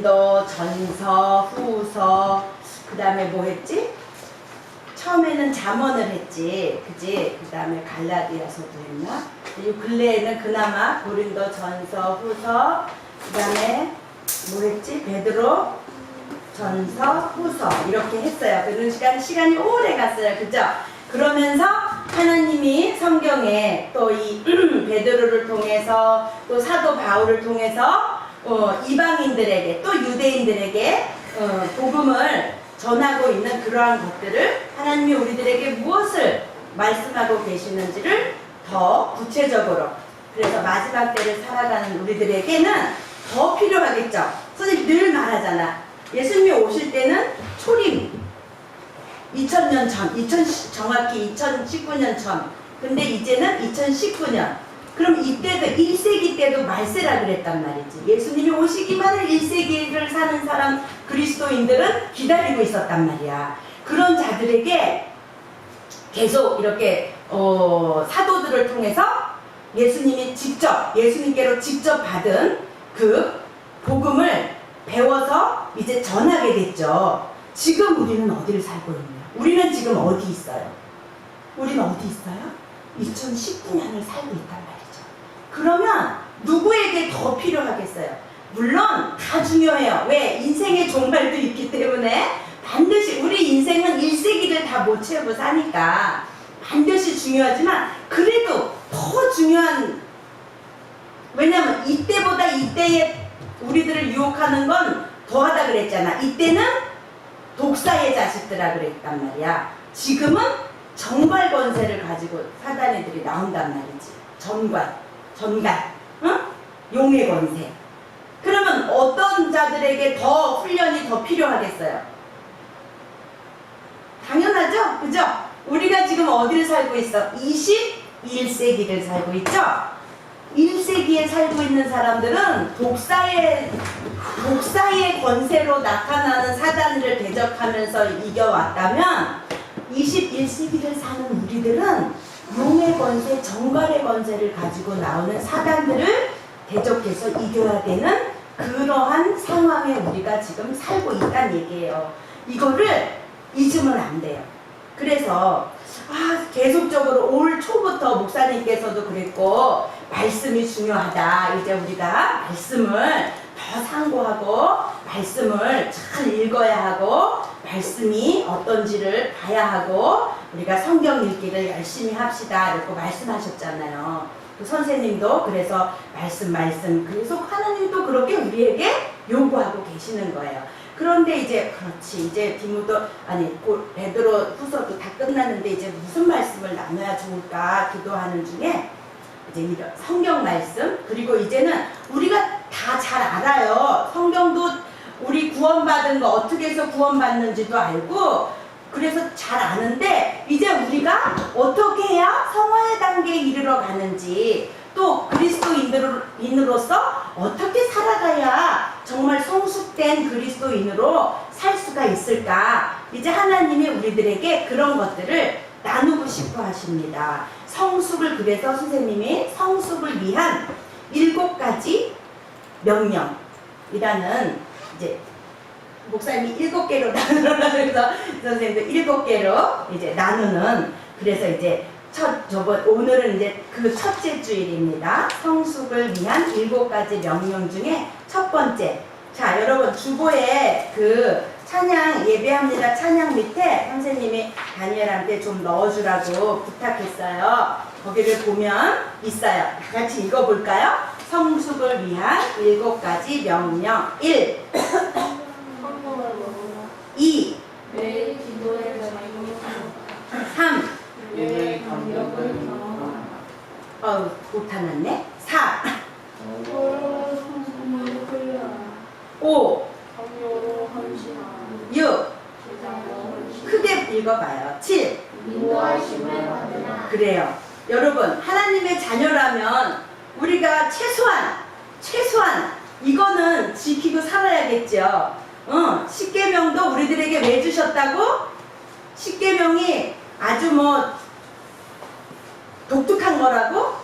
너 전서, 후서, 그 다음에 뭐 했지? 처음에는 잠언을 했지, 그지? 그 다음에 갈라디아서도 했나? 이 근래에는 그나마 고린도 전서, 후서, 그 다음에 뭐 했지? 베드로 전서, 후서 이렇게 했어요. 그런 시간이 오래 갔어요, 그죠? 그러면서 하나님이 성경에 또 이 베드로를 통해서 또 사도 바울을 통해서 이방인들에게 또 유대인들에게 복음을 전하고 있는 그러한 것들을 하나님이 우리들에게 무엇을 말씀하고 계시는지를 더 구체적으로, 그래서 마지막 때를 살아가는 우리들에게는 더 필요하겠죠. 선생님 늘 말하잖아. 예수님이 오실 때는 초림 2000년 전, 정확히 2019년 전. 근데 이제는 2019년. 그럼 이때도 1세기 때도 말세라 그랬단 말이지. 예수님이 오시기만을 1세기를 사는 사람 그리스도인들은 기다리고 있었단 말이야. 그런 자들에게 계속 이렇게 사도들을 통해서 예수님께로 직접 받은 그 복음을 배워서 이제 전하게 됐죠. 지금 우리는 어디를 살고 있냐? 우리는 지금 어디 있어요? 우리는 어디 있어요? 2019년을 살고 있단 말이죠. 그러면 누구에게 더 필요하겠어요? 물론 다 중요해요. 왜? 인생의 종말도 있기 때문에 반드시 우리 인생은 1세기를 다 못 채우고 사니까 반드시 중요하지만 그래도 더 중요한, 왜냐면 이때보다 이때에 우리들을 유혹하는 건 더하다 그랬잖아. 이때는 독사의 자식들아 그랬단 말이야. 지금은 정갈 권세를 가지고 사단애들이 나온단 말이지. 전간, 응? 용의 권세. 그러면 어떤 자들에게 더 훈련이 더 필요하겠어요? 당연하죠? 그죠? 우리가 지금 어디를 살고 있어? 21세기를 살고 있죠? 1세기에 살고 있는 사람들은 독사의 권세로 나타나는 사단을 대적하면서 이겨왔다면 21세기를 사는 우리들은 용의 권세, 정갈의 권세를 가지고 나오는 사단들을 대적해서 이겨야 되는 그러한 상황에 우리가 지금 살고 있다는 얘기예요. 이거를 잊으면 안 돼요. 그래서 계속적으로 올 초부터 목사님께서도 그랬고 말씀이 중요하다. 이제 우리가 말씀을 더 상고하고 말씀을 잘 읽어야 하고 말씀이 어떤지를 봐야 하고 우리가 성경 읽기를 열심히 합시다. 이렇게 말씀하셨잖아요. 그 선생님도 그래서 말씀 계속 하나님도 그렇게 우리에게 요구하고 계시는 거예요. 그런데 이제 이제 베드로 후서도 다 끝났는데 이제 무슨 말씀을 나눠야 좋을까 기도하는 중에 이제 이런 성경 말씀, 그리고 이제는 우리가 다 잘 알아요. 성경도 우리 구원받은 거 어떻게 해서 구원받는지도 알고 그래서 잘 아는데 이제 우리가 어떻게 해야 성화의 단계에 이르러 가는지, 또 그리스도인으로서 어떻게 살아가야 정말 성숙된 그리스도인으로 살 수가 있을까? 이제 하나님이 우리들에게 그런 것들을 나누고 싶어 하십니다. 성숙을, 그래서 선생님이 성숙을 위한 7가지 명령이라는, 이제 목사님이 7개로 나누라고 선생님도 7개로 이제 나누는, 그래서 이제 오늘은 이제 그 첫째 주일입니다. 성숙을 위한 7가지 명령 중에 첫 번째. 자, 여러분 주보에 그 찬양 예배합니다. 찬양 밑에 선생님이 다니엘한테 좀 넣어주라고 부탁했어요. 거기를 보면 있어요. 다 같이 읽어볼까요? 성숙을 위한 7가지 명령. 1. 2. 매일 기도에 자유를 3. 예배의 간격을 못하났네. 4. 성품을 끌려라 5. 성료로 헌신하라 6. 제자로 헌신 크게 읽어봐요. 7. 인도하심을 받으라. 그래요. 여러분, 하나님의 자녀라면 우리가 최소한 이거는 지키고 살아야겠죠. 십계명도 우리들에게 왜 주셨다고? 십계명이 아주 독특한 거라고?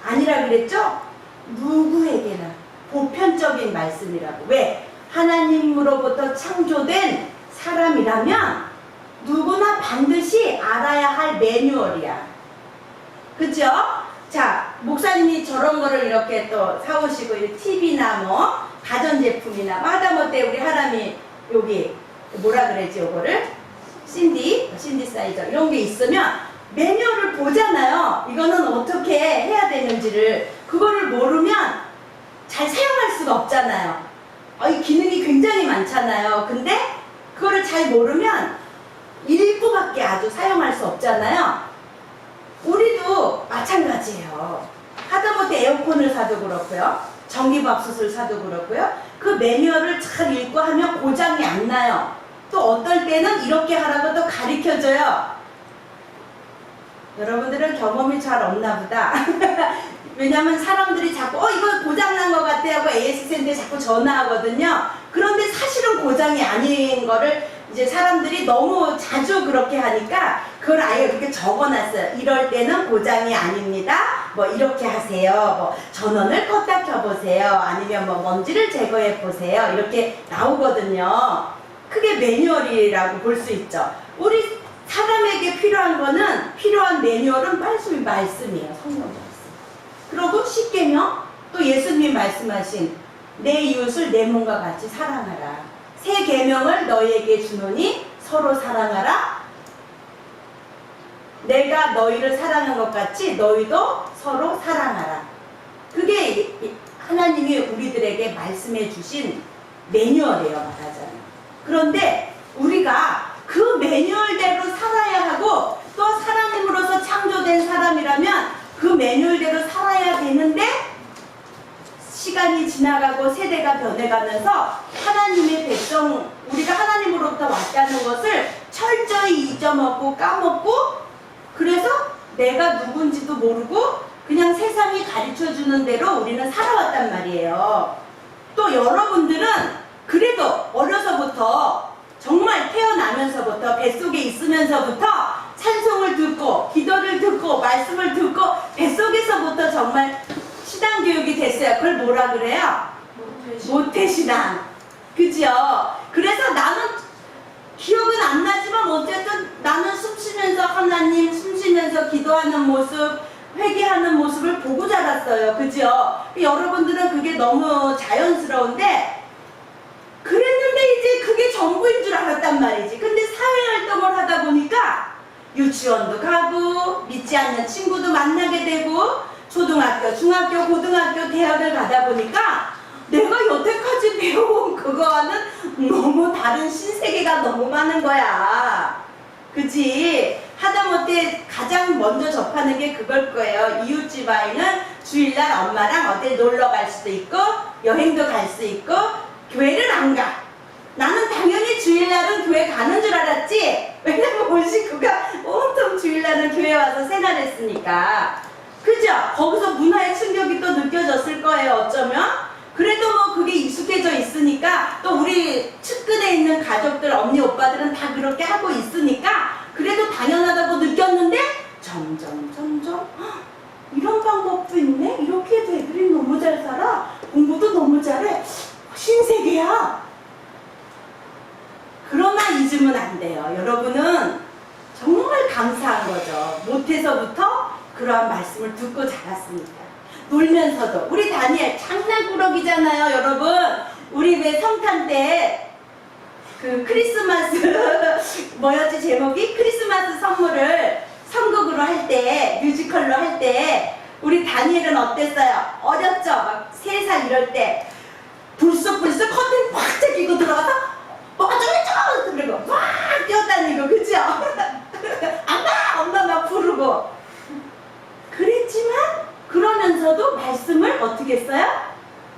아니라 그랬죠? 누구에게나 보편적인 말씀이라고. 왜? 하나님으로부터 창조된 사람이라면 누구나 반드시 알아야 할 매뉴얼이야. 그죠? 자, 목사님이 저런 거를 이렇게 또 사오시고, TV나 뭐, 가전제품이나, 하다못해 우리 하람이 여기, 뭐라 그러지, 요거를? 신디사이저, 이런 게 있으면 매뉴얼을 보잖아요. 이거는 어떻게 해야 되는지를. 그거를 모르면 잘 사용할 수가 없잖아요. 이 기능이 굉장히 많잖아요. 근데 그거를 잘 모르면 일부밖에 아주 사용할 수 없잖아요. 우리도 마찬가지예요. 하다못해 에어컨을 사도 그렇고요. 전기밥솥을 사도 그렇고요. 그 매뉴얼을 잘 읽고 하면 고장이 안 나요. 또 어떨 때는 이렇게 하라고 또 가르쳐줘요. 여러분들은 경험이 잘 없나 보다. 왜냐면 사람들이 자꾸 이거 고장난 것 같아 하고 AS센터에 자꾸 전화하거든요. 그런데 사실은 고장이 아닌 거를 이제 사람들이 너무 자주 그렇게 하니까 그걸 아예 이렇게 적어놨어요. 이럴 때는 고장이 아닙니다. 뭐 이렇게 하세요. 뭐 전원을 껐다 켜보세요. 아니면 뭐 먼지를 제거해 보세요. 이렇게 나오거든요. 그게 매뉴얼이라고 볼 수 있죠. 우리 사람에게 필요한 거는, 필요한 매뉴얼은 말씀이에요. 성경 말씀. 그리고 십계명, 또 예수님이 말씀하신 내 이웃을 내 몸과 같이 사랑하라. 새 계명을 너희에게 주노니 서로 사랑하라. 내가 너희를 사랑한 것 같이 너희도 서로 사랑하라. 그게 하나님이 우리들에게 말씀해 주신 매뉴얼이에요, 말하자면. 그런데 우리가 그 매뉴얼대로 살아야 하고, 또 하나님으로서 창조된 사람이라면 그 매뉴얼대로 살아야 되는데, 시간이 지나가고 세대가 변해가면서 하나님의 백성, 우리가 하나님으로부터 왔다는 것을 철저히 잊어먹고 까먹고, 그래서 내가 누군지도 모르고 그냥 세상이 가르쳐주는 대로 우리는 살아왔단 말이에요. 또 여러분들은 그래도 어려서부터, 정말 태어나면서부터, 뱃속에 있으면서부터 찬송을 듣고 기도를 듣고 말씀을 듣고 뱃속에서부터 정말 신앙교육이 됐어요. 그걸 뭐라 그래요? 모태신앙. 그죠? 그래서 나는 기억은 안 나지만 어쨌든 나는 숨쉬면서 하나님, 숨쉬면서 기도하는 모습, 회개하는 모습을 보고 자랐어요. 그죠? 여러분들은 그게 너무 자연스러운데, 그랬는데 이제 그게 전부인 줄 알았단 말이지. 근데 사회활동을 하다 보니까 유치원도 가고 믿지 않는 친구도 만나게 되고, 초등학교, 중학교, 고등학교, 대학을 가다 보니까 내가 여태까지 배워온 그거와는 너무 다른 신세계가 너무 많은 거야. 그치? 하다못해 가장 먼저 접하는 게 그걸 거예요. 이웃집 아이는 주일날 엄마랑 어디 놀러 갈 수도 있고, 여행도 갈 수 있고, 교회를 안 가. 나는 당연히 주일날은 교회 가는 줄 알았지. 왜냐면 온 식구가 온통 주일날은 교회 와서 생활했으니까. 그죠? 거기서 문화의 충격이 또 느껴졌을 거예요, 어쩌면. 그래도 뭐 그게 익숙해져 있으니까, 또 우리 측근에 있는 가족들, 언니, 오빠들은 다 그렇게 하고 있으니까 그래도 당연하다고 느꼈는데, 점점 헉, 이런 방법도 있네? 이렇게 해도 애들이 너무 잘 살아? 공부도 너무 잘해? 신세계야. 그러나 잊으면 안 돼요. 여러분은 정말 감사한 거죠. 못해서부터 그러한 말씀을 듣고 자랐으니까. 놀면서도. 우리 다니엘 장난꾸러기잖아요, 여러분. 우리 왜 성탄 때 그 크리스마스 뭐였지 제목이? 크리스마스 선물을 선곡으로 할 때, 뮤지컬로 할 때 우리 다니엘은 어땠어요? 어렸죠? 막 3살 이럴 때 불쑥불쑥 커튼 꽉 끼고 들어가서 어쩌고저쩌고 그러고 막 뛰어다니고, 그죠? 엄마 막 부르고 그랬지만, 그러면서도 말씀을 어떻게 했어요?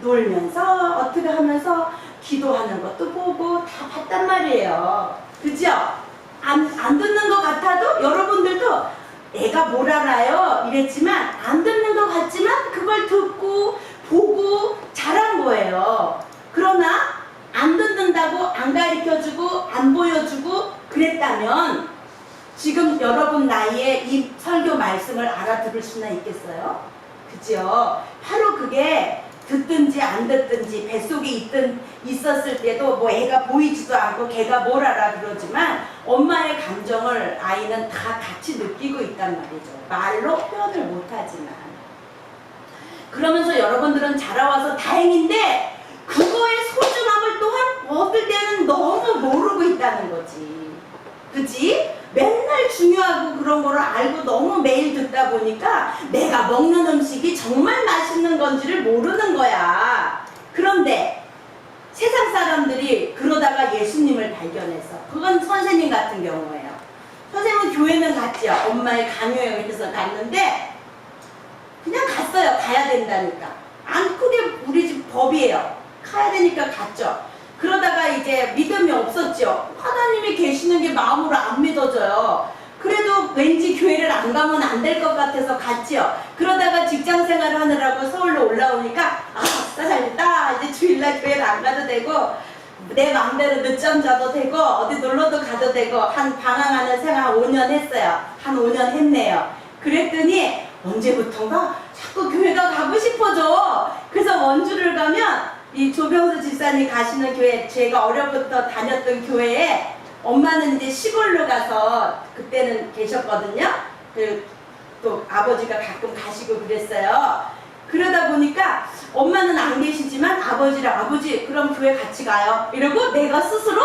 놀면서 어떻게 하면서 기도하는 것도 보고 다 봤단 말이에요. 그죠? 안 듣는 것 같아도 여러분들도 애가 뭘 알아요? 이랬지만, 안 듣는 것 같지만 그걸 듣고 보고 자란 거예요. 그러나 안 듣는다고 안 가르쳐주고 안 보여주고 그랬다면 지금 여러분 나이에 이 설교 말씀을 알아들을 수나 있겠어요? 그죠? 바로 그게 듣든지 안 듣든지 뱃속에 있었을 때도 뭐 애가 보이지도 않고 걔가 뭘 알아 그러지만 엄마의 감정을 아이는 다 같이 느끼고 있단 말이죠. 말로 표현을 못하지만. 그러면서 여러분들은 자라와서 다행인데 그거의 소중함을 또한 어떨 때는 너무 모르고 있다는 거지. 그치? 맨날 중요하고 그런 거를 알고 너무 매일 듣다 보니까 내가 먹는 음식이 정말 맛있는 건지를 모르는 거야. 그런데 세상 사람들이 그러다가 예수님을 발견했어. 그건 선생님 같은 경우예요. 선생님은 교회는 갔죠. 엄마의 강요에 의해서 갔는데 그냥 갔어요. 가야 된다니까. 그게 우리 집 법이에요. 가야 되니까 갔죠. 그러다가 이제 믿음이 없었죠. 하나님이 계시는 게 마음으로 안 믿어져요. 그래도 왠지 교회를 안 가면 안 될 것 같아서 갔죠. 그러다가 직장 생활을 하느라고 서울로 올라오니까 잘됐다. 이제 주일날 교회를 안 가도 되고 내 마음대로 늦잠 자도 되고 어디 놀러도 가도 되고 한 방황하는 생활 5년 했어요. 한 5년 했네요. 그랬더니 언제부턴가 자꾸 교회가 가고 싶어져. 그래서 원주를 가면 이 조병수 집사님 가시는 교회, 제가 어려부터 다녔던 교회에 엄마는 이제 시골로 가서 그때는 계셨거든요. 또 아버지가 가끔 가시고 그랬어요. 그러다 보니까 엄마는 안 계시지만 아버지랑 아버지 그럼 교회 같이 가요. 이러고 내가 스스로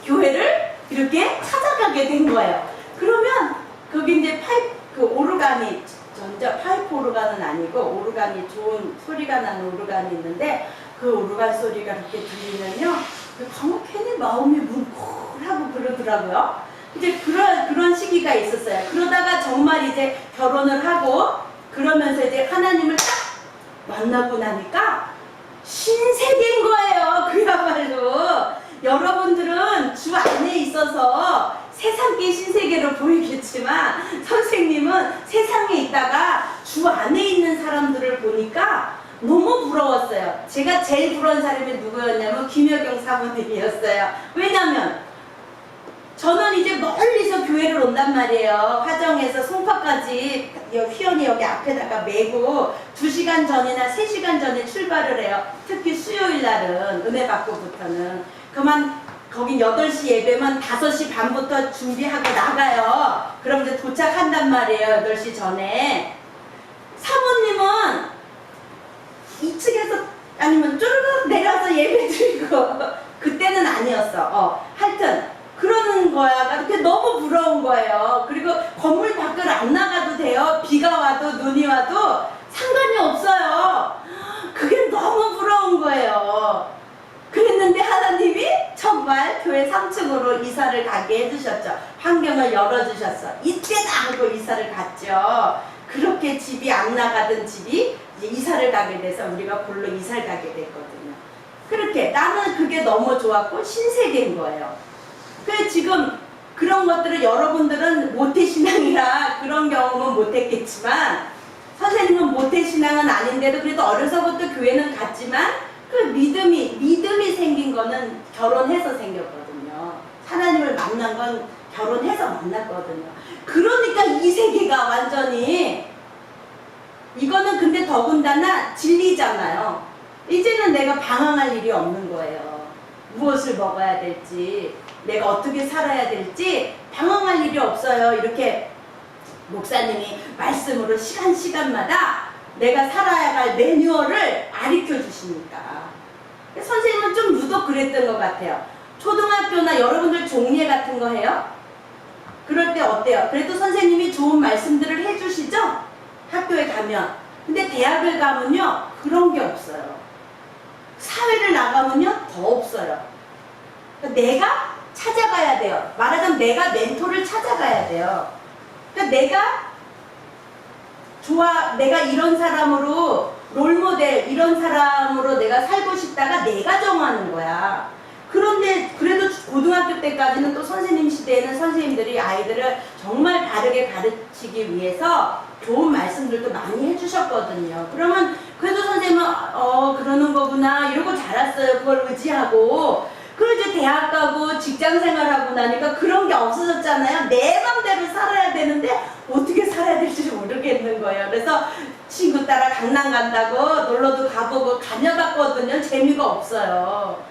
교회를 이렇게 찾아가게 된 거예요. 그러면 거기 이제 오르간이 파이프 오르간은 아니고 오르간이 좋은 소리가 나는 오르간이 있는데 그 오르간 소리가 이렇게 들리면요, 괜히 마음이 뭉클하고 그러더라고요. 이제 그런 시기가 있었어요. 그러다가 정말 이제 결혼을 하고 그러면서 이제 하나님을 딱 만나고 나니까 신세계인 거예요. 그야말로 여러분들은 주 안에 있어서 세상계 신세계로 보이겠지만 선생님은 세상에 있다가 주 안에 있는 사람들을 보니까 너무 부러웠어요. 제가 제일 부러운 사람이 누구였냐면 김여경 사모님이었어요. 왜냐면 저는 이제 멀리서 교회를 온단 말이에요. 화정에서 송파까지 휘연이 여기 앞에다가 메고 2시간 전이나 3시간 전에 출발을 해요. 특히 수요일 날은 은혜 받고부터는 그만 거긴 8시 예배면 5시 반부터 준비하고 나가요. 그럼 이제 도착한단 말이에요. 8시 전에. 사모님은 2층에서 아니면 쭈르륵 내려서 예배 드리고 그때는 아니었어. 하여튼 그러는 거야. 그게 너무 부러운 거예요. 그리고 건물 밖을 안 나가도 돼요. 비가 와도 눈이 와도 상관이 없어요. 그게 너무 부러운 거예요. 그랬는데 하나님이 정말 교회 3층으로 이사를 가게 해주셨죠. 환경을 열어주셨어. 이때다 하고 이사를 갔죠. 그렇게 집이 안 나가던 집이 이제 이사를 가게 돼서 우리가 골로 이사를 가게 됐거든요. 그렇게 나는 그게 너무 좋았고 신세계인 거예요. 그래서 지금 그런 것들을 여러분들은 모태신앙이라 그런 경험은 못했겠지만 선생님은 모태신앙은 아닌데도 그래도 어려서부터 교회는 갔지만 그 믿음이 생긴 거는 결혼해서 생겼거든요. 하나님을 만난 건 결혼해서 만났거든요. 그러니까 이 세계가 완전히 이거는 근데 더군다나 진리잖아요. 이제는 내가 방황할 일이 없는 거예요. 무엇을 먹어야 될지 내가 어떻게 살아야 될지 방황할 일이 없어요. 이렇게 목사님이 말씀으로 시간마다 내가 살아야 할 매뉴얼을 가르쳐 주시니까. 선생님은 좀 유독 그랬던 것 같아요. 초등학교나 여러분들 종례 같은 거 해요? 그럴 때 어때요? 그래도 선생님이 좋은 말씀들을 해주시죠? 학교에 가면. 근데 대학을 가면요 그런 게 없어요. 사회를 나가면요 더 없어요. 그러니까 내가 찾아가야 돼요. 말하자면 내가 멘토를 찾아가야 돼요. 그러니까 내가 이런 사람으로 롤모델 이런 사람으로 내가 살고 싶다가 내가 정하는 거야. 그런데 그래도 고등학교 때까지는 또 선생님 시대에는 선생님들이 아이들을 정말 바르게 가르치기 위해서 좋은 말씀들도 많이 해주셨거든요. 그러면 그래도 선생님은 그러는 거구나 이러고 자랐어요. 그걸 의지하고. 그리고 이제 대학 가고 직장 생활하고 나니까 그런 게 없어졌잖아요. 내 맘대로 살아야 되는데 어떻게 살아야 될지 모르겠는 거예요. 그래서 친구 따라 강남 간다고 놀러도 가보고 다녀봤거든요. 재미가 없어요.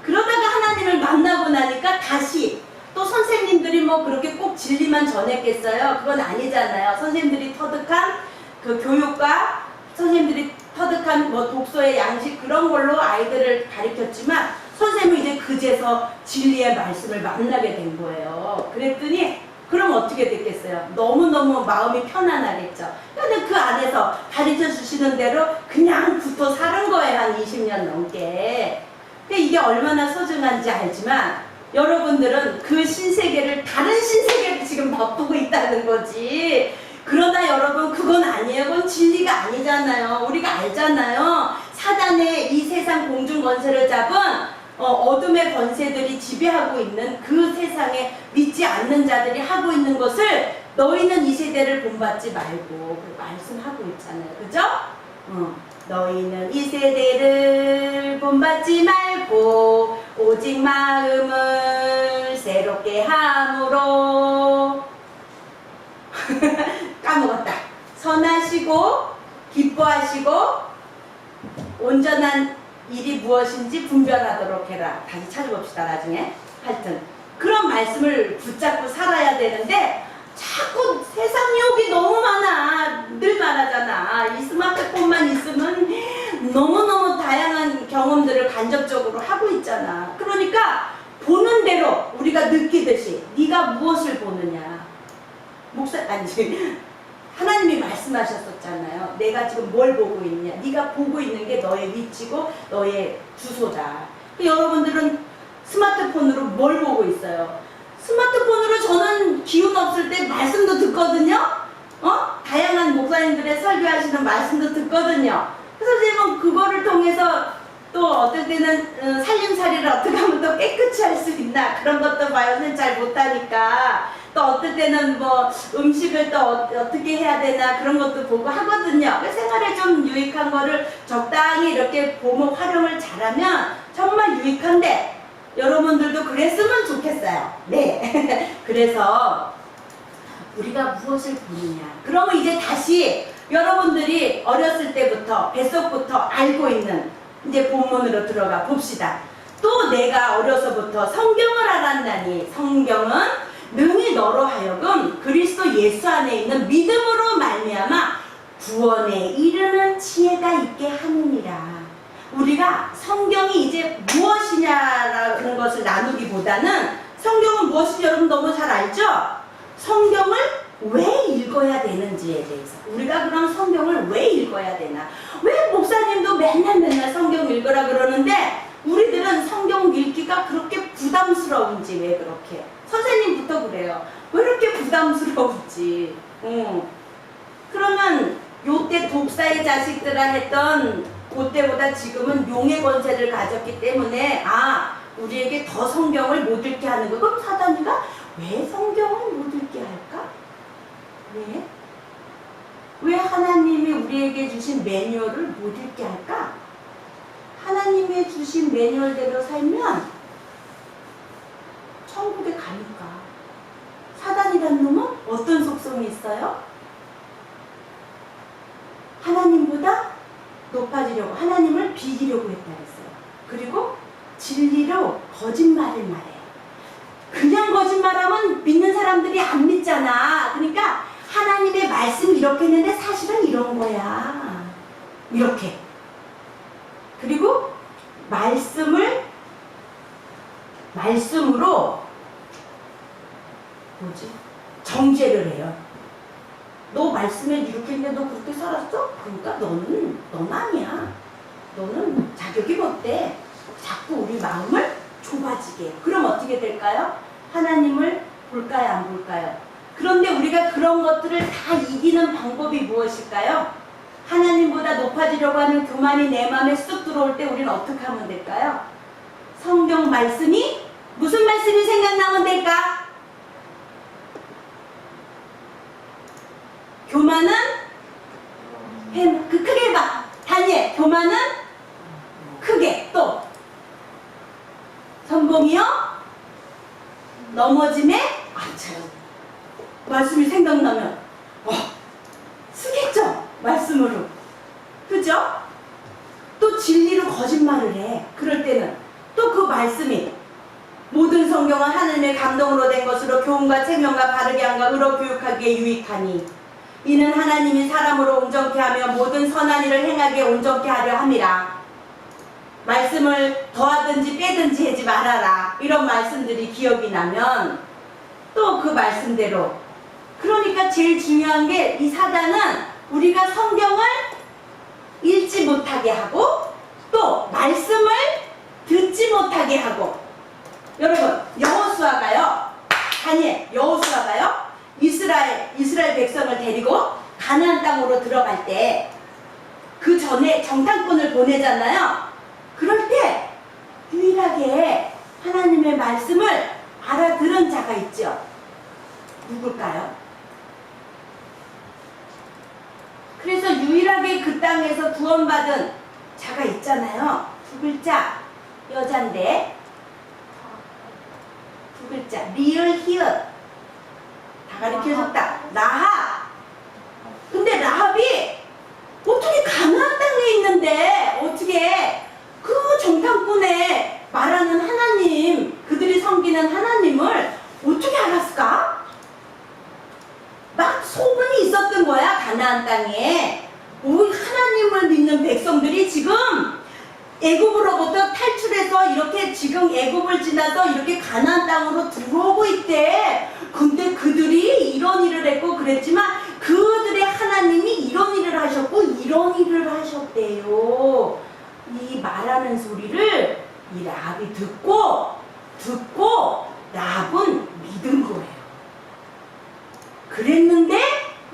그러다가 하나님을 만나고 나니까 다시 또 선생님들이 뭐 그렇게 꼭 진리만 전했겠어요? 그건 아니잖아요. 선생님들이 터득한 그 교육과 선생님들이 터득한 뭐 독서의 양식 그런 걸로 아이들을 가르쳤지만 선생님은 이제 그제서 진리의 말씀을 만나게 된 거예요. 그랬더니 그럼 어떻게 됐겠어요? 너무너무 마음이 편안하겠죠. 근데 그 안에서 가르쳐 주시는 대로 그냥 붙어 사는 거예요. 한 20년 넘게. 근데 이게 얼마나 소중한지 알지만 여러분들은 그 신세계를 다른 신세계를 지금 맛보고 있다는 거지. 그러나 여러분 그건 아니에요. 그건 진리가 아니잖아요. 우리가 알잖아요. 사단의 이 세상 공중 권세를 잡은 어둠의 권세들이 지배하고 있는 그 세상에 믿지 않는 자들이 하고 있는 것을 너희는 이 세대를 본받지 말고 말씀하고 있잖아요. 그죠? 너희는 이 세대를 본받지 말고 오직 마음을 새롭게 함으로 까먹었다. 선하시고 기뻐하시고 온전한 일이 무엇인지 분별하도록 해라. 다시 찾아봅시다. 나중에. 하여튼 그런 말씀을 붙잡고 살아야 되는데 자꾸 세상 유혹이 너무 많아. 늘 말하잖아. 이 스마트폰만 있으면 너무너무 다양한 경험들을 간접적으로 하고 있잖아. 그러니까 보는 대로 우리가 느끼듯이 네가 무엇을 보느냐. 아니지. 하나님이 말씀하셨었잖아요. 내가 지금 뭘 보고 있냐. 네가 보고 있는 게 너의 위치고 너의 주소다. 여러분들은 스마트폰으로 뭘 보고 있어요? 스마트폰으로 저는 기운 없을 때 말씀도 듣거든요. 다양한 목사님들의 설교하시는 말씀도 듣거든요. 그래서 선생님은 그거를 통해서 또 어떨 때는 살림살이를 어떻게 하면 더 깨끗이 할 수 있나 그런 것도 봐요. 선생님 잘 못하니까. 또 어떨 때는 뭐 음식을 또 어떻게 해야 되나 그런 것도 보고 하거든요. 생활에 좀 유익한 거를 적당히 이렇게 보면 활용을 잘하면 정말 유익한데 여러분들도 그랬으면 좋겠어요. 네. 그래서 우리가 무엇을 보느냐. 그러면 이제 다시 여러분들이 어렸을 때부터 뱃속부터 알고 있는 이제 본문으로 들어가 봅시다. 또 내가 어려서부터 성경을 알았나니 성경은 능히 너로 하여금 그리스도 예수 안에 있는 믿음으로 말미암아 구원에 이르는 지혜가 있게 하느니라. 우리가 성경이 이제 무엇이냐라는 것을 나누기보다는 성경은 무엇인지 여러분 너무 잘 알죠? 성경을 왜 읽어야 되는지에 대해서 우리가 그럼 성경을 왜 읽어야 되나? 왜 목사님도 맨날 성경 읽으라 그러는데 우리들은 성경 읽기가 그렇게 부담스러운지 왜 그렇게? 선생님부터 그래요. 왜 이렇게 부담스러운지. 그러면 요때 독사의 자식들아 했던 그때보다 지금은 용의 권세를 가졌기 때문에 우리에게 더 성경을 못 읽게 하는 거. 그럼 사단이가 왜 성경을 못 읽게 할까? 왜? 왜 하나님이 우리에게 주신 매뉴얼을 못 읽게 할까? 하나님이 주신 매뉴얼대로 살면 천국에 가니까. 사단이란 놈은 어떤 속성이 있어요? 하나님보다 높아지려고, 하나님을 비기려고 했다 했어요. 그리고 진리로 거짓말을 말해요. 그냥 거짓말하면 믿는 사람들이 안 믿잖아. 그러니까 하나님의 말씀이 이렇게 했는데 사실은 이런 거야. 이렇게. 그리고 말씀으로 정죄를 해요. 너 말씀에 이렇게 했는데 너 그렇게 살았어? 그러니까 넌 아니야. 너는 자격이 못돼. 자꾸 우리 마음을 좁아지게 해요. 그럼 어떻게 될까요? 하나님을 볼까요? 안 볼까요? 그런데 우리가 그런 것들을 다 이기는 방법이 무엇일까요? 하나님보다 높아지려고 하는 교만이 내 마음에 쑥 들어올 때 우리는 어떻게 하면 될까요? 성경 말씀이 무슨 말씀이 생각나면 될까? 교만은 크게 해봐. 다니엘, 교만은 크게. 또 선봉이요 넘어짐에 참 말씀이 생각나면 쓰겠죠? 말씀으로. 그죠? 또 진리로 거짓말을 해. 그럴 때는 또 그 말씀이 모든 성경은 하나님의 감동으로 된 것으로 교훈과 체면과 바르게 함과 의로 교육하기에 유익하니 이는 하나님이 사람으로 온전케 하며 모든 선한 일을 행하기에 온전케 하려 함이라. 말씀을 더하든지 빼든지 하지 말아라. 이런 말씀들이 기억이 나면 또 그 말씀대로. 그러니까 제일 중요한 게 이 사단은 우리가 성경을 읽지 못하게 하고 또 말씀을 듣지 못하게 하고. 여러분, 여호수아가요, 다니엘, 여호수아가요 이스라엘 백성을 데리고 가나안 땅으로 들어갈 때 그 전에 정탐꾼을 보내잖아요. 그럴 때 유일하게 하나님의 말씀을 알아들은 자가 있죠. 누굴까요? 그래서 유일하게 그 땅에서 구원받은 자가 있잖아요. 두 글자, 여잔데 두 글자, 리을 히읗 다 가르쳐줬다. 라합. 근데 라합이 어떻게 가나안 땅에 있는데 어떻게 그 정탐꾼에 말하는 하나님, 그들이 섬기는 하나님을 어떻게 알았을까? 막 소문이 있었던 거야. 가나안 땅에 하나님을 믿는 백성들이 지금 애굽으로부터 탈출해서 이렇게 지금 애굽을 지나서 이렇게 가나안 땅으로 들어오고 있대. 근데 그들이 이런 일을 했고 그랬지만 그들의 하나님이 이런 일을 하셨고 이런 일을 하셨대요. 이 말하는 소리를 이 라합이 듣고 라합은 믿은 거예요. 그랬는데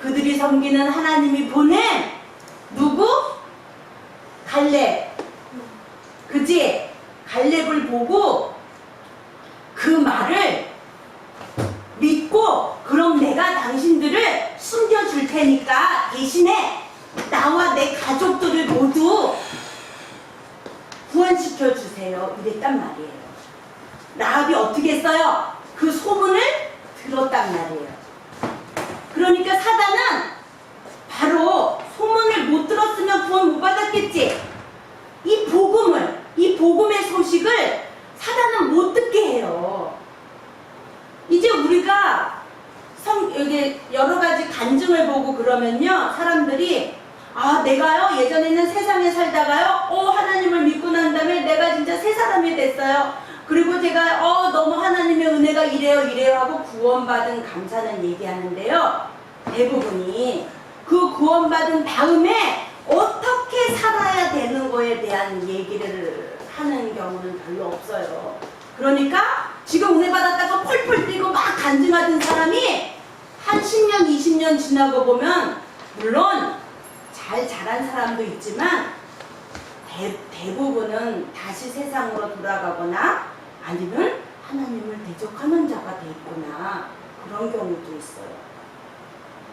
그들이 섬기는 하나님이 보낸 누구? 갈렙. 그지? 갈렙을 보고 그 말을 믿고 그럼 내가 당신들을 숨겨줄 테니까 대신에 나와 내 가족들을 모두 구원시켜 주세요. 이랬단 말이에요. 라합이 어떻게 했어요? 그 소문을 들었단 말이에요. 그러니까 사단은 바로 소문을 못 들었으면 구원 못 받았겠지. 이 복음의 소식을 사단은 못 듣게 해요. 이제 우리가 여기 여러 가지 간증을 보고 그러면요, 사람들이 내가요 예전에는 세상에 살다가요 하나님을 믿고 난 다음에 내가 진짜 새 사람이 됐어요. 그리고 제가 너무 하나님의 은혜가 이래요 하고 구원받은 감사는 얘기하는데요, 대부분이 그 구원받은 다음에 어떻게 살아야 되는 거에 대한 얘기를 하는 경우는 별로 없어요. 그러니까 지금 은혜 받았다고 펄펄 뛰고 막 간증하던 사람이 한 10년 20년 지나고 보면 물론 잘 자란 사람도 있지만 대부분은 다시 세상으로 돌아가거나 아니면 하나님을 대적하는 자가 돼 있거나 그런 경우도 있어요.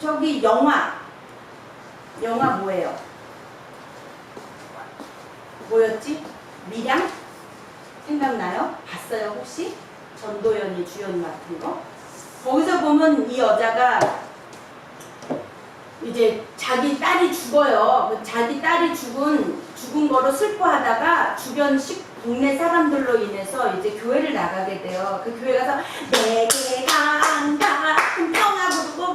저기 영화 뭐예요? 뭐였지? 미량? 생각나요? 봤어요 혹시? 전도연이 주연 맡은 거? 거기서 보면 이 여자가 이제 자기 딸이 죽어요. 자기 딸이 죽은 거로 슬퍼하다가 주변 동네 사람들로 인해서 이제 교회를 나가게 돼요. 그 교회 가서 내게 강가 평화 부르고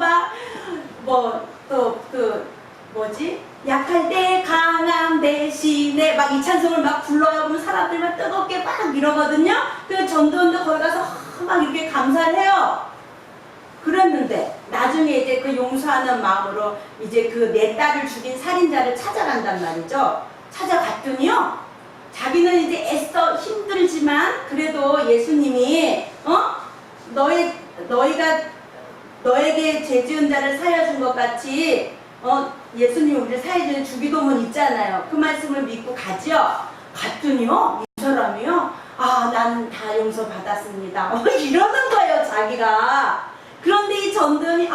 약할 때 강함 대신에 막 이 찬송을 막 불러요. 그러면 사람들 막 뜨겁게 막 이러거든요. 그 전도원도 거기 가서 막 이렇게 감사를 해요. 그랬는데 나중에 이제 그 용서하는 마음으로 이제 그 내 딸을 죽인 살인자를 찾아간단 말이죠. 찾아갔더니요, 자기는 이제 애써 힘들지만 그래도 예수님이 너에게 죄 지은 자를 사여준 것 같이 예수님이 우리를 사여주는 주기도문 있잖아요. 그 말씀을 믿고 가죠. 갔더니요, 이 사람이요, 나는 다 용서받았습니다. 이러는 거예요, 자기가. 그런데 이 전도연이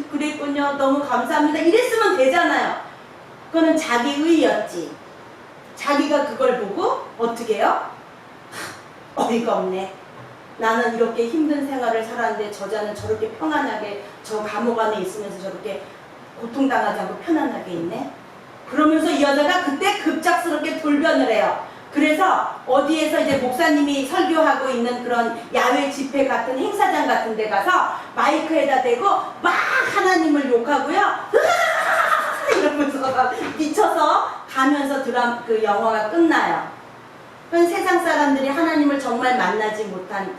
그랬군요. 너무 감사합니다. 이랬으면 되잖아요. 그거는 자기 의였지. 자기가 그걸 보고 어떻게 해요? 어이가 없네. 나는 이렇게 힘든 생활을 살았는데 저자는 저렇게 평안하게 저 감옥 안에 있으면서 저렇게 고통당하지 않고 편안하게 있네. 그러면서 이 여자가 그때 급작스럽게 돌변을 해요. 그래서 어디에서 이제 목사님이 설교하고 있는 그런 야외 집회 같은 행사장 같은 데 가서 마이크에다 대고 막 하나님을 욕하고요. 으아! 이러면서 막 미쳐서 가면서 그 영화가 끝나요. 그건 세상 사람들이 하나님을 정말 만나지 못한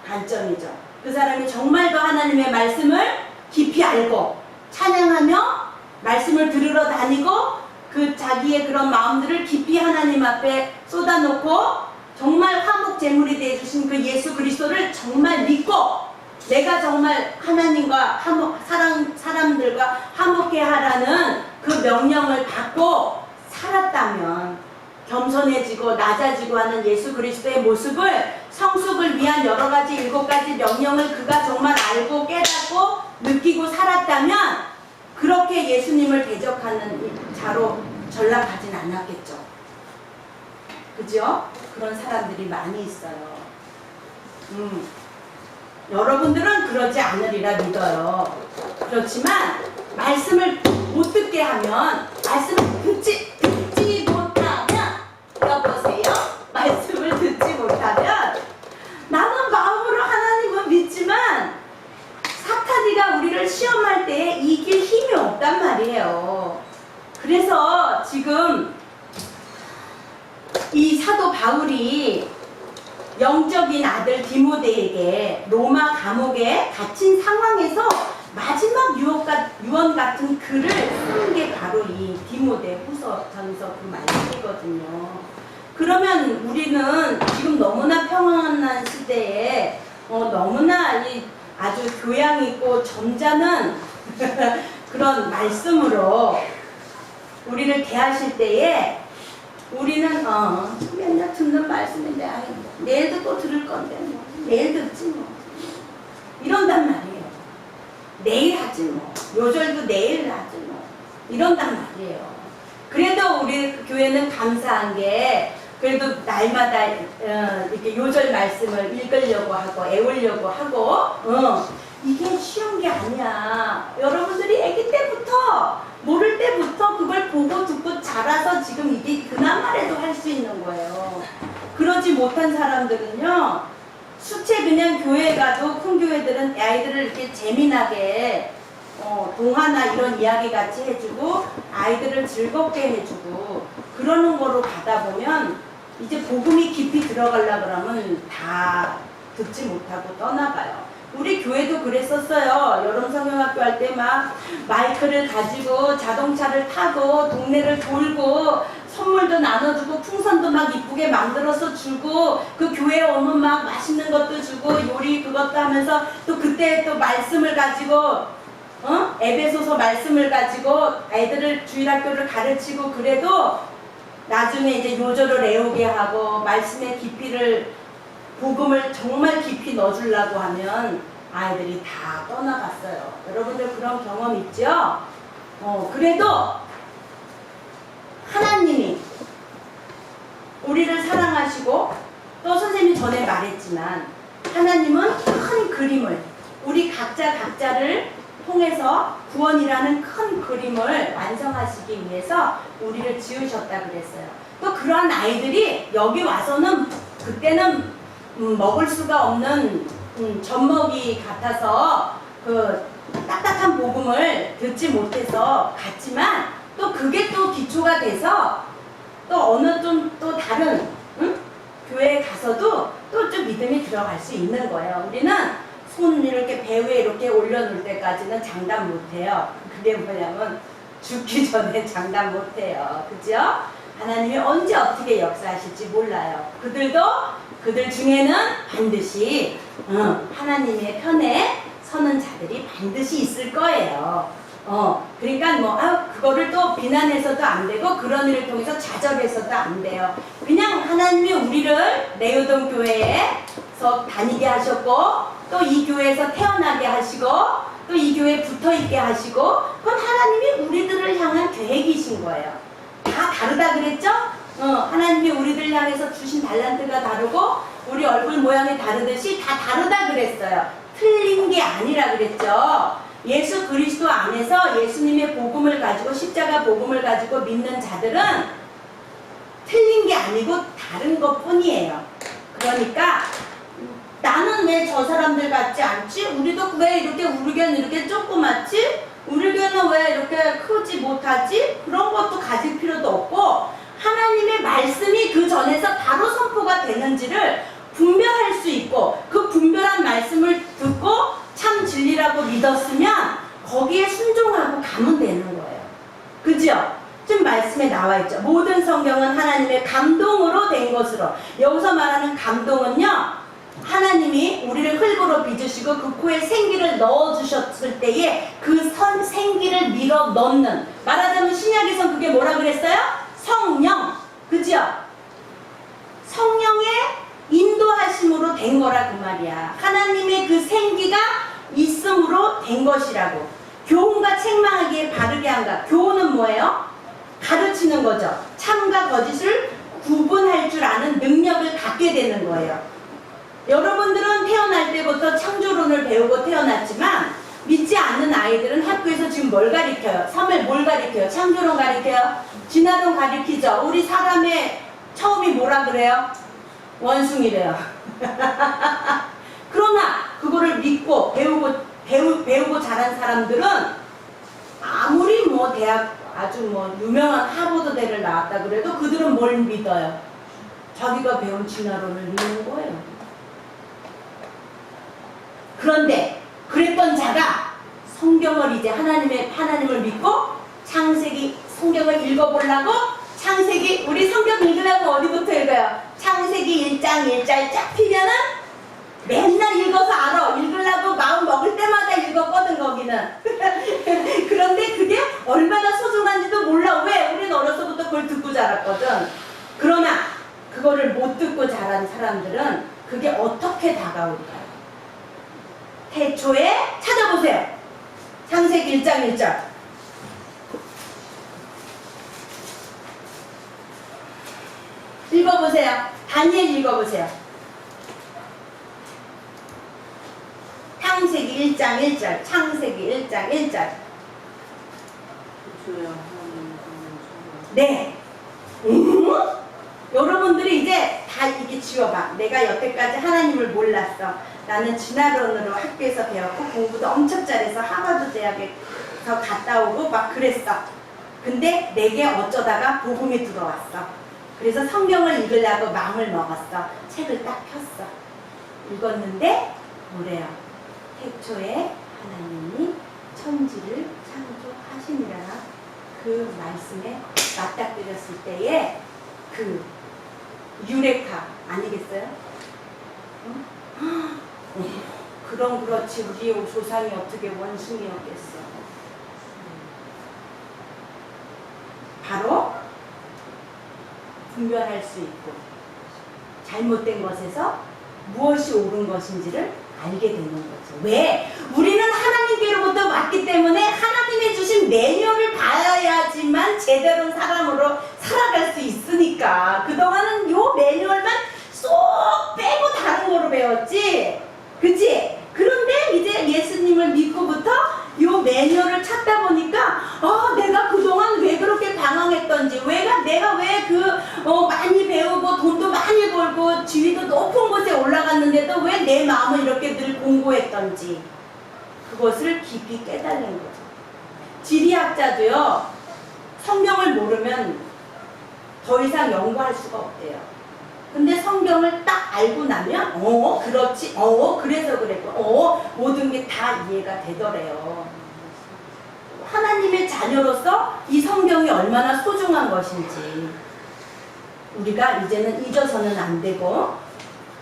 단점이죠. 그 사람이 정말 더 하나님의 말씀을 깊이 알고 찬양하며 말씀을 들으러 다니고 그 자기의 그런 마음들을 깊이 하나님 앞에 쏟아놓고 정말 화목제물이 되어주신 그 예수 그리스도를 정말 믿고 내가 정말 하나님과 사람들과 화목해 하라는 그 명령을 받고 살았다면 겸손해지고 낮아지고 하는 예수 그리스도의 모습을 성숙을 위한 여러 가지 7가지 명령을 그가 정말 알고 깨닫고 느끼고 살았다면 그렇게 예수님을 대적하는 자로 전락하진 않았겠죠. 그죠? 그런 사람들이 많이 있어요. 여러분들은 그러지 않으리라 믿어요. 그렇지만 말씀을 못 듣게 하면 말씀을 듣지 못하면 여보세요? 말씀을 듣지 못하면 나는 마음으로 하나님을 믿지만 사탄이가 우리를 시험할 때에 이길 힘이 없단 말이에요. 그래서 지금 이 사도 바울이 영적인 아들 디모데에게 로마 감옥에 갇힌 상황에서 마지막 유언 같은 글을 쓴 게 바로 이 디모데 후서 전서 그 말씀이거든요. 그러면 우리는 지금 너무나 평안한 시대에 너무나 아주 교양 있고 점잖은 그런 말씀으로 우리를 대하실 때에 우리는 맨날 듣는 말씀인데 내일도 또 들을 건데 뭐 내일 듣지 뭐 이런단 말이에요. 내일 하지 뭐 요절도 내일 하지 뭐 이런단 말이에요. 그래도 우리 교회는 감사한 게 그래도 날마다 이렇게 요절 말씀을 읽으려고 하고 애우려고 하고 이게 쉬운 게 아니야. 여러분들이 아기 때부터 모를 때부터 그걸 보고 듣고 자라서 지금 이게 그나마라도 할 수 있는 거예요. 그러지 못한 사람들은요 수채 그냥 교회 가도 큰 교회들은 아이들을 이렇게 재미나게 동화나 이런 이야기 같이 해주고 아이들을 즐겁게 해주고 그러는 거로 가다 보면 이제 복음이 깊이 들어가려 그러면 다 듣지 못하고 떠나가요. 우리 교회도 그랬었어요. 여름 성경학교 할 때 막 마이크를 가지고 자동차를 타고 동네를 돌고 선물도 나눠주고 풍선도 막 이쁘게 만들어서 주고 그 교회에 오면 막 맛있는 것도 주고 요리 그것도 하면서 또 그때 또 말씀을 가지고 에베소서 말씀을 가지고 애들을 주일학교를 가르치고 그래도 나중에 이제 요절을 애우게 하고 말씀의 깊이를 복음을 정말 깊이 넣어주려고 하면 아이들이 다 떠나갔어요. 여러분들 그런 경험 있죠? 그래도 하나님이 우리를 사랑하시고 또 선생님이 전에 말했지만 하나님은 큰 그림을 우리 각자를 통해서 구원이라는 큰 그림을 완성하시기 위해서 우리를 지으셨다 그랬어요. 또 그런 아이들이 여기 와서는 그때는 먹을 수가 없는 젖먹이 같아서 그 딱딱한 복음을 듣지 못해서 갔지만 또 그게 또 기초가 돼서 또 어느 좀 또 다른 교회에 가서도 또 좀 믿음이 들어갈 수 있는 거예요. 우리는 손 이렇게 배 위에 이렇게 올려놓을 때까지는 장담 못해요. 그게 뭐냐면 죽기 전에 장담 못해요. 그죠? 하나님이 언제 어떻게 역사하실지 몰라요. 그들 중에는 반드시 하나님의 편에 서는 자들이 반드시 있을 거예요. 그러니까 그거를 또 비난해서도 안 되고 그런 일을 통해서 좌절해서도 안 돼요. 그냥 하나님이 우리를 내요동 교회에서 다니게 하셨고 또 이 교회에서 태어나게 하시고 또 이 교회에 붙어있게 하시고 그건 하나님이 우리들을 향한 계획이신 거예요. 다 다르다 그랬죠? 하나님이 우리들 향해서 주신 달란트가 다르고 우리 얼굴 모양이 다르듯이 다 다르다 그랬어요. 틀린 게 아니라 그랬죠. 예수 그리스도 안에서 예수님의 복음을 가지고 십자가 복음을 가지고 믿는 자들은 틀린 게 아니고 다른 것 뿐이에요. 그러니까 나는 왜 저 사람들 같지 않지? 우리도 왜 이렇게 우리 교회는 이렇게 조그맣지? 우리 교회는 왜 이렇게 크지 못하지? 그런 것도 가질 필요도 없고 하나님의 말씀이 그 전에서 바로 선포가 되는지를 분별할 수 있고 그 분별한 말씀을 듣고 참 진리라고 믿었으면 거기에 순종하고 가면 되는 거예요. 그죠? 지금 말씀에 나와 있죠. 모든 성경은 하나님의 감동으로 된 것으로. 여기서 말하는 감동은요, 하나님이 우리를 흙으로 빚으시고 그 코에 생기를 넣어주셨을 때에 그 생기를 밀어 넣는, 말하자면 신약에선 그게 뭐라 그랬어요? 성령. 그죠? 성령의 인도하심으로 된 거라 그 말이야. 하나님의 그 생기가 있음으로 된 것이라고. 교훈과 책망하기에 바르게 한다. 교훈은 뭐예요? 가르치는 거죠. 참과 거짓을 구분할 줄 아는 능력을 갖게 되는 거예요. 여러분들은 태어날 때부터 창조론을 배우고 태어났지만 믿지 않는 아이들은 학교에서 지금 뭘 가르쳐요? 3일 뭘 가르쳐요? 창조론 가르쳐요? 진화론 가르치죠? 우리 사람의 처음이 뭐라 그래요? 원숭이래요. 그러나 그거를 믿고 배우고 자란 사람들은 아무리 뭐 대학 아주 뭐 유명한 하버드대를 나왔다 그래도 그들은 뭘 믿어요? 자기가 배운 진화론을 믿는 거예요. 그런데 그랬던 자가 성경을 이제 하나님을 믿고 창세기 성경을 읽어보려고 창세기 우리 성경 읽으려면 어디부터 읽어요? 창세기 1장 1절 쫙 피면은 맨날 읽어서 알아. 읽으려고 마음 먹을 때마다 읽었거든 거기는. 그런데 그게 얼마나 소중한지도 몰라. 왜? 우리는 어려서부터 그걸 듣고 자랐거든. 그러나 그거를 못 듣고 자란 사람들은 그게 어떻게 다가올까요? 태초에 찾아보세요. 창세기 1장 1절. 읽어보세요. 다니엘 읽어보세요. 창세기 1장 1절. 창세기 1장 1절. 네. 여러분들이 이제 다 이게 지워봐. 내가 여태까지 하나님을 몰랐어. 나는 진화론으로 학교에서 배웠고 공부도 엄청 잘해서 하버드 대학에서 갔다 오고 막 그랬어. 근데 내게 어쩌다가 복음이 들어왔어. 그래서 성경을 읽으려고 마음을 먹었어. 책을 딱 폈어. 읽었는데 뭐래요? 태초에 하나님이 천지를 창조하시니라. 그 말씀에 맞닥뜨렸을 때에 그 유레카 아니겠어요? 그럼 그렇지 우리 조상이 어떻게 원숭이였겠어. 바로 분별할 수 있고 잘못된 것에서 무엇이 옳은 것인지를 알게 되는 거죠. 왜? 우리는 하나님께로부터 왔기 때문에 하나님이 주신 매뉴얼을 봐야지만 제대로 사람으로 살아갈 수 있으니까. 그동안은 요 매뉴얼만 쏙 빼고 다른 거로 배웠지. 그치? 그런데 이제 예수님을 믿고부터 요 매뉴얼을 찾다 보니까 내가 그동안 왜 그렇게 방황했던지, 내가 왜 많이 배우고 돈도 많이 벌고 지위도 높은 곳에 올라갔는데도 왜 내 마음을 이렇게 늘 공고했던지 그것을 깊이 깨달는 거죠. 지리학자도요, 성경을 모르면 더 이상 연구할 수가 없대요. 근데 성경을 딱 알고 나면 그렇지, 그래서 그랬고, 모든 게 다 이해가 되더래요. 하나님의 자녀로서 이 성경이 얼마나 소중한 것인지 우리가 이제는 잊어서는 안 되고,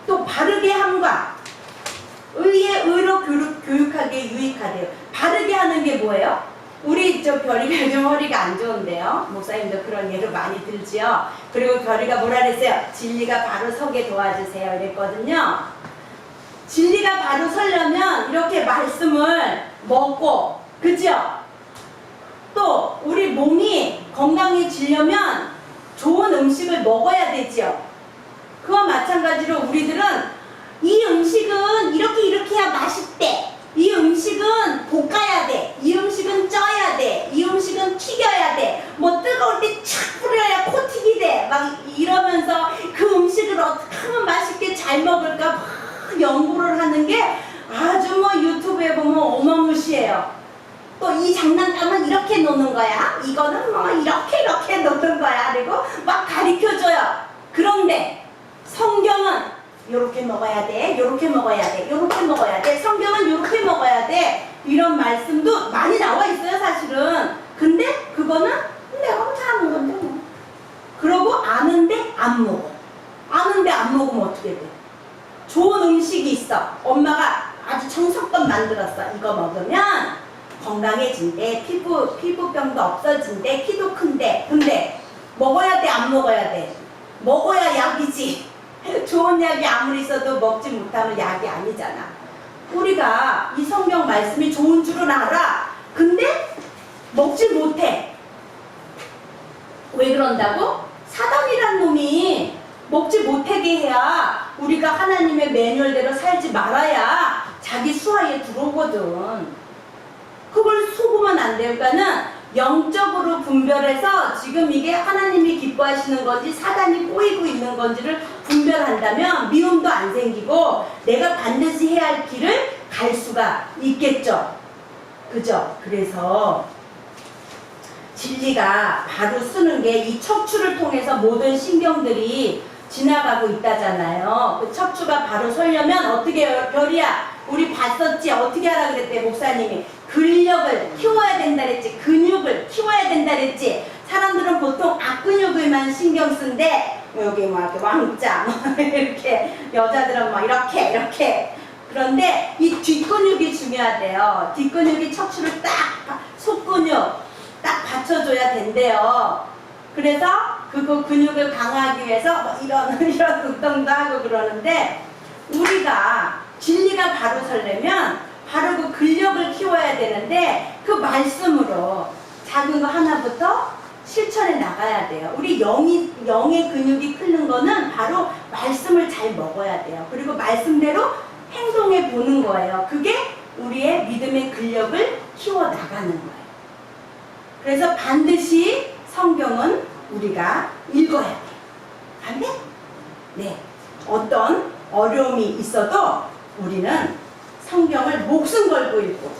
또 바르게 함과 의로 교육하기에 유익하대요. 바르게 하는 게 뭐예요? 우리 별이가 좀 허리가 안 좋은데요. 목사님도 그런 예로 많이 들지요. 그리고 별이가 뭐라 그랬어요? 진리가 바로 서게 도와주세요 이랬거든요. 진리가 바로 서려면 이렇게 말씀을 먹고, 그죠? 또 우리 몸이 건강해지려면 좋은 음식을 먹어야 되지요. 그와 마찬가지로 우리들은 이 음식은 이렇게 해야 맛있대. 이 음식은 볶아야 돼. 막 이러면서 그 음식을 어떻게 하면 맛있게 잘 먹을까 막 연구를 하는 게 아주 뭐 유튜브에 보면 어마무시해요. 또 이 장난감은 이렇게 노는 거야. 이거는 뭐 이렇게 노는 거야. 그리고 막 가르쳐줘요. 그런데 성경은 요렇게 먹어야 돼. 요렇게 먹어야 돼. 요렇게 먹어야 돼. 성경은 요렇게 먹어야 돼. 이런 말씀도 많이 나와 있어요, 사실은. 근데 그거는 내가 혼자 하는 건데 뭐. 그러고 아는데 안 먹어. 아는데 안 먹으면 어떻게 돼? 좋은 음식이 있어. 엄마가 아주 정성껏 만들었어. 이거 먹으면 건강해진대. 피부병도 없어진대. 키도 큰데. 근데 먹어야 돼, 안 먹어야 돼? 먹어야 약이지. 좋은 약이 아무리 있어도 먹지 못하면 약이 아니잖아. 우리가 이 성경 말씀이 좋은 줄은 알아. 근데 먹지 못해. 왜 그런다고? 사단이란 놈이 먹지 못하게 해야 우리가 하나님의 매뉴얼대로 살지 말아야 자기 수하에 들어오거든. 그걸 속으면 안 돼요. 그러니까는 영적으로 분별해서 지금 이게 하나님이 기뻐하시는 건지 사단이 꼬이고 있는 건지를 분별한다면 미움도 안 생기고 내가 반드시 해야 할 길을 갈 수가 있겠죠. 그죠? 그래서 진리가 바로 쓰는 게 이 척추를 통해서 모든 신경들이 지나가고 있다잖아요. 그 척추가 바로 서려면 어떻게 해요? 별이야, 우리 봤었지? 어떻게 하라 그랬대 목사님이? 근력을 키워야 된다 그랬지. 근육을 키워야 된다 그랬지. 사람들은 보통 앞근육을만 신경 쓴대. 여기 뭐 이렇게 왕자 이렇게, 여자들은 뭐 이렇게. 그런데 이 뒷근육이 중요하대요. 뒷근육이 척추를 딱, 속근육 딱 받쳐줘야 된대요. 그래서 그 근육을 강화하기 위해서 뭐 이런 운동도 하고 그러는데, 우리가 진리가 바로 서려면 바로 그 근력을 키워야 되는데 그 말씀으로 작은 거 하나부터 실천해 나가야 돼요. 우리 영의 근육이 크는 거는 바로 말씀을 잘 먹어야 돼요. 그리고 말씀대로 행동해 보는 거예요. 그게 우리의 믿음의 근력을 키워 나가는 거예요. 그래서 반드시 성경은 우리가 읽어야 돼요. 아멘? 네. 어떤 어려움이 있어도 우리는 성경을 목숨 걸고 읽고,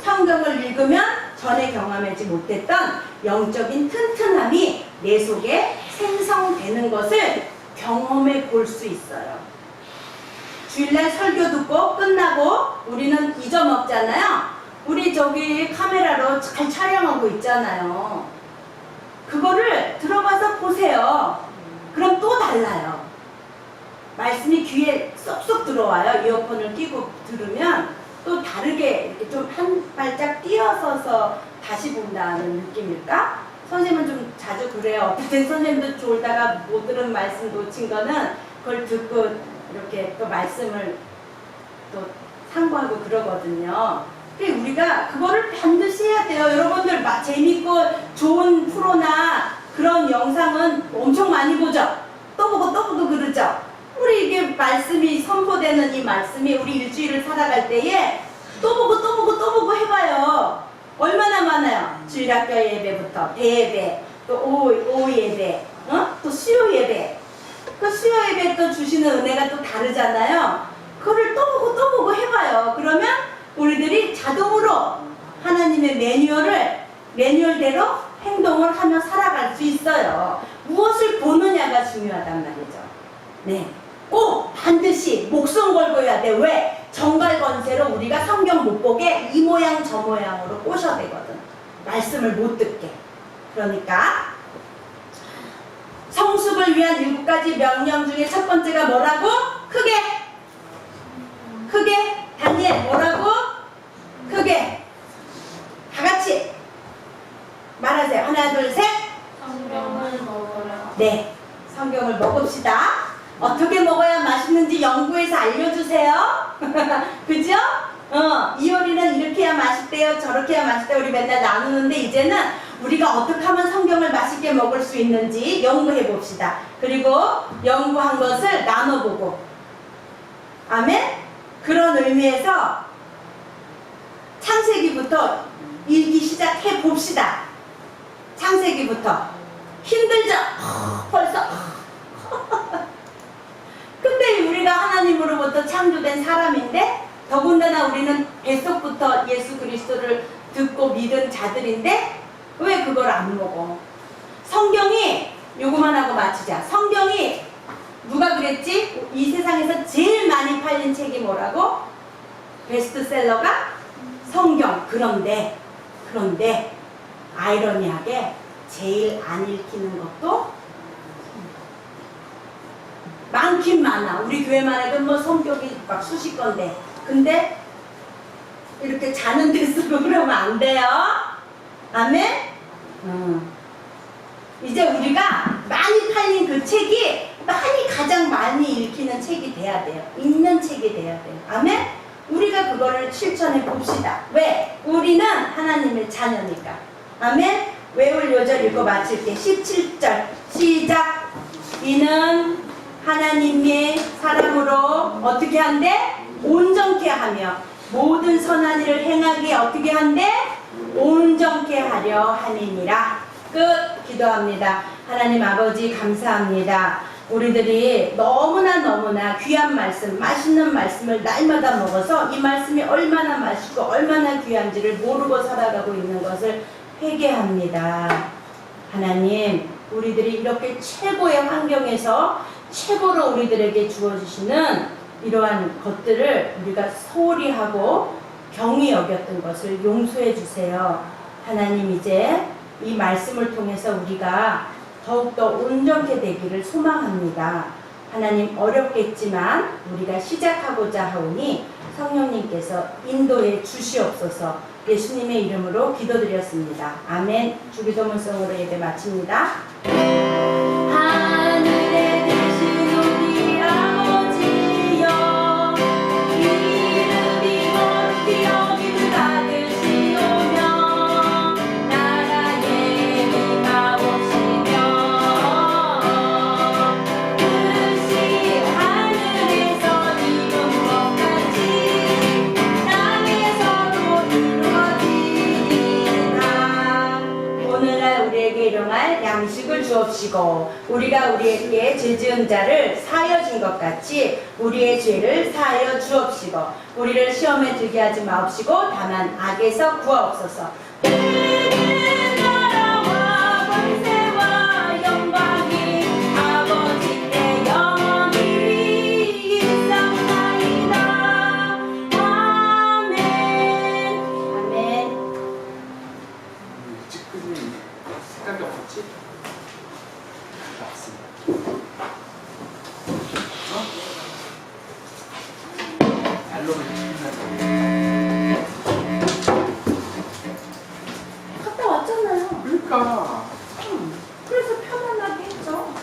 성경을 읽으면 전에 경험하지 못했던 영적인 튼튼함이 내 속에 생성되는 것을 경험해 볼 수 있어요. 주일날 설교 듣고 끝나고 우리는 잊어먹잖아요. 우리 저기 카메라로 잘 촬영하고 있잖아요. 그거를 들어가서 보세요. 그럼 또 달라요. 말씀이 귀에 쏙쏙 들어와요. 이어폰을 끼고 들으면 또 다르게 이렇게 좀 한 발짝 뛰어서서 다시 본다는 느낌일까? 선생님은 좀 자주 그래요. 어쨌든 선생님도 졸다가 못 들은 말씀 놓친 거는 그걸 듣고 이렇게 또 말씀을 또 상고하고 그러거든요. 우리가 그거를 반드시 해야 돼요. 여러분들 재밌고 좋은 프로나 그런 영상은 엄청 많이 보죠. 또 보고 그러죠. 우리 이게 말씀이 선포되는 이 말씀이 우리 일주일을 살아갈 때에 또 보고 해봐요. 얼마나 많아요. 주일학교 예배부터 대예배, 또 오후 예배, 또 수요 예배. 그 수요 예배 또 주시는 은혜가 또 다르잖아요. 그거를 또 보고 해봐요. 그러면 우리들이 자동으로 하나님의 매뉴얼대로 행동을 하며 살아갈 수 있어요. 무엇을 보느냐가 중요하단 말이죠. 네. 꼭 반드시 목숨 걸고 해야 돼. 왜? 정갈건세로 우리가 성경 못 보게 이 모양 저 모양으로 꼬셔야 되거든. 말씀을 못 듣게. 그러니까 성숙을 위한 7가지 명령 중에 첫 번째가 뭐라고? 크게 다니엘 뭐라고? 크게 다 같이 말하세요. 하나 둘 셋. 성경을 먹어라. 네, 성경을 먹읍시다. 어떻게 먹어야 맛있는지 연구해서 알려주세요. 그죠? 이효리는 이렇게 해야 맛있대요, 저렇게 해야 맛있대요. 우리 맨날 나누는데 이제는 우리가 어떻게 하면 성경을 맛있게 먹을 수 있는지 연구해 봅시다. 그리고 연구한 것을 나눠보고. 아멘? 그런 의미에서 창세기부터 읽기 시작해 봅시다. 창세기부터. 힘들죠? 벌써. 근데 우리가 하나님으로부터 창조된 사람인데 더군다나 우리는 뱃속부터 예수 그리스도를 듣고 믿은 자들인데 왜 그걸 안 먹어? 성경이 요거만 하고 마치자. 성경이 누가 그랬지? 이 세상에서 제일 많이 팔린 책이 뭐라고? 베스트셀러가 성경. 그런데 아이러니하게 제일 안 읽히는 것도 많긴 많아. 우리 교회만 해도 뭐 성격이 막 수십 건데. 근데 이렇게 자는 데 쓰고 그러면 안 돼요. 아멘? 이제 우리가 많이 팔린 그 책이 가장 많이 읽히는 책이 돼야 돼요. 읽는 책이 돼야 돼요. 아멘? 우리가 그거를 실천해 봅시다. 왜? 우리는 하나님의 자녀니까. 아멘? 외울 요절 읽고 마칠게. 17절 시작. 이는 하나님의 사람으로 어떻게 한대? 온전케 하며 모든 선한 일을 행하기에 어떻게 한대? 온전케 하려 하느니라. 끝. 기도합니다. 하나님 아버지 감사합니다. 우리들이 너무나 귀한 말씀, 맛있는 말씀을 날마다 먹어서 이 말씀이 얼마나 맛있고 얼마나 귀한지를 모르고 살아가고 있는 것을 회개합니다. 하나님, 우리들이 이렇게 최고의 환경에서 최고로 우리들에게 주어주시는 이러한 것들을 우리가 소홀히 하고 경히 여겼던 것을 용서해 주세요. 하나님, 이제 이 말씀을 통해서 우리가 더욱더 온전케 되기를 소망합니다. 하나님, 어렵겠지만 우리가 시작하고자 하오니 성령님께서 인도해 주시옵소서. 예수님의 이름으로 기도드렸습니다. 아멘. 주기도문성으로 예배 마칩니다. 하늘에 계신 우리 아버지여, 이름이 높이 여김을 받으시오며 나라의 임하옵시며 뜻이 하늘에서 이룬 것 같이 땅에서도 이루어지리이다. 오늘날 우리에게 일용할 양식을 주옵시고 우리가 우리에게 죄 지은 자를 사하여 준 것 같이 우리의 죄를 사하여 주옵시고 우리를 시험에 들게 하지 마옵시고 다만 악에서 구하옵소서. 큰 나라와 권세와 영광이 아버지께 영원히 있사옵나이다. 아멘. 아멘. 일찍 끝이 생각이 없었지? 맞습니다. 알로를 갔다 왔잖아요. 그러니까 그래서 편안하게 했죠.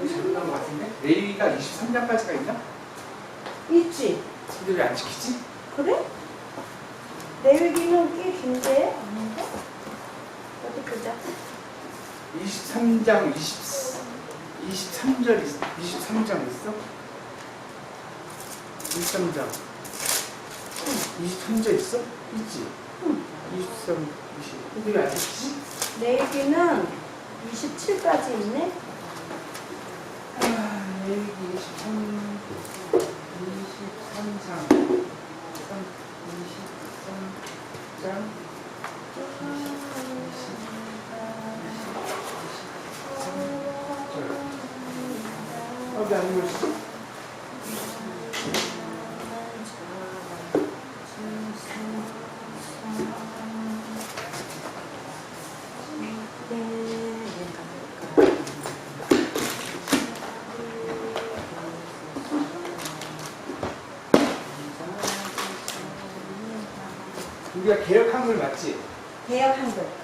잘못한 것 같은데? 내일이가 23장까지가 있나? 있지? 근데 왜 안 지키지? 그래? 내일기는 꽤 긴데? 아닌가? 어디 보자. 23장 23절 23장 있어? 23장 23절 있어? 있지? 23, 20 근데 왜 안 지키지? 내일기는 27까지 있네? 내일기 23장 어디 안 보시지? 우리가 개혁 한글 맞지? 개혁 한글.